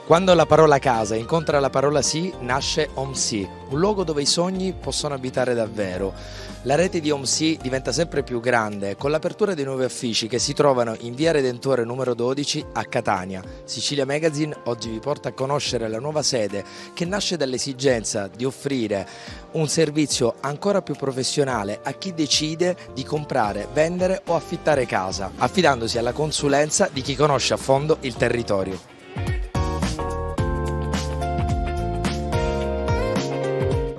Quando la parola casa incontra la parola sì, nasce OMSI, un luogo dove i sogni possono abitare davvero. La rete di OMSI diventa sempre più grande con l'apertura dei nuovi uffici che si trovano in via Redentore numero 12 a Catania. Sicilia Magazine oggi vi porta a conoscere la nuova sede che nasce dall'esigenza di offrire un servizio ancora più professionale a chi decide di comprare, vendere o affittare casa, affidandosi alla consulenza di chi conosce a fondo il territorio.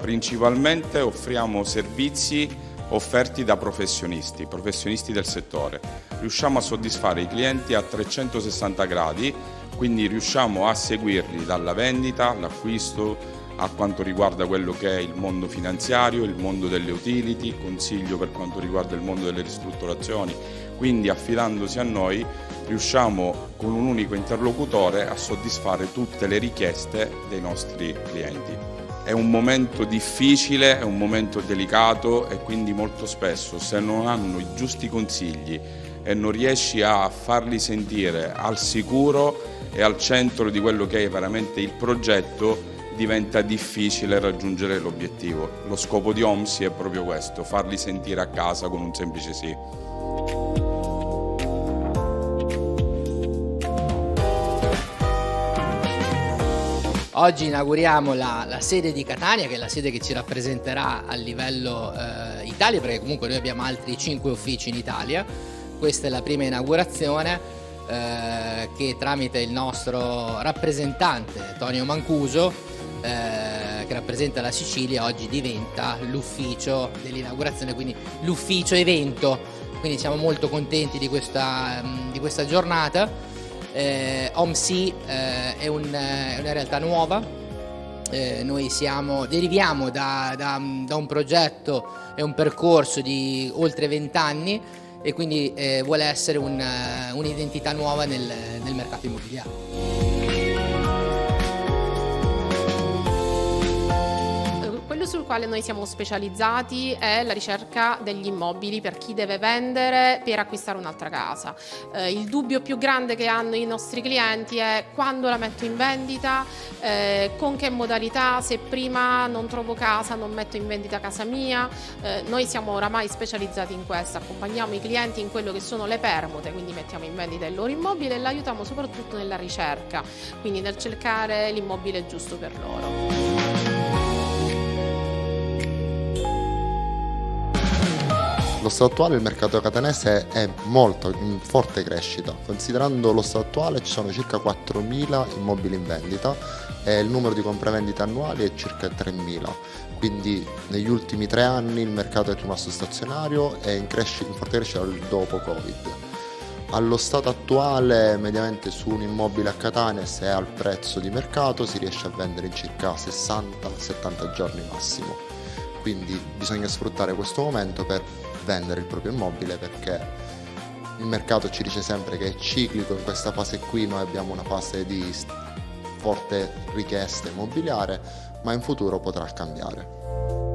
Principalmente offriamo servizi offerti da professionisti del settore. Riusciamo a soddisfare i clienti a 360 gradi, quindi riusciamo a seguirli dalla vendita, all'acquisto, a quanto riguarda quello che è il mondo finanziario, il mondo delle utility, consiglio per quanto riguarda il mondo delle ristrutturazioni. Quindi affidandosi a noi riusciamo con un unico interlocutore a soddisfare tutte le richieste dei nostri clienti. È un momento difficile, è un momento delicato e quindi molto spesso se non hanno i giusti consigli e non riesci a farli sentire al sicuro e al centro di quello che è veramente il progetto, diventa difficile raggiungere l'obiettivo. Lo scopo di OMSI è proprio questo, farli sentire a casa con un semplice sì. Oggi inauguriamo la sede di Catania, che è la sede che ci rappresenterà a livello Italia, perché comunque noi abbiamo altri 5 uffici in Italia. Questa è la prima inaugurazione che tramite il nostro rappresentante Tonio Mancuso, che rappresenta la Sicilia, oggi diventa l'ufficio dell'inaugurazione, quindi l'ufficio evento. Quindi siamo molto contenti di questa giornata. OMSI è una realtà nuova, noi deriviamo da un progetto e un percorso di oltre 20 anni e quindi vuole essere un'identità nuova nel mercato immobiliare. Quello sul quale noi siamo specializzati è la ricerca degli immobili per chi deve vendere per acquistare un'altra casa. Il dubbio più grande che hanno i nostri clienti è: quando la metto in vendita, con che modalità, se prima non trovo casa non metto in vendita casa mia. Noi siamo oramai specializzati in questo, accompagniamo i clienti in quello che sono le permute, quindi mettiamo in vendita il loro immobile e l'aiutiamo soprattutto nella ricerca, quindi nel cercare l'immobile giusto per loro. Allo stato attuale il mercato catanese è molto in forte crescita, considerando lo stato attuale ci sono circa 4.000 immobili in vendita e il numero di compravendite annuali è circa 3.000, quindi negli ultimi 3 anni il mercato è rimasto stazionario e in forte crescita dopo Covid. Allo stato attuale mediamente su un immobile a Catania, se è al prezzo di mercato, si riesce a vendere in circa 60-70 giorni massimo, quindi bisogna sfruttare questo momento per vendere il proprio immobile, perché il mercato ci dice sempre che è ciclico. In questa fase qui noi abbiamo una fase di forte richiesta immobiliare, ma in futuro potrà cambiare.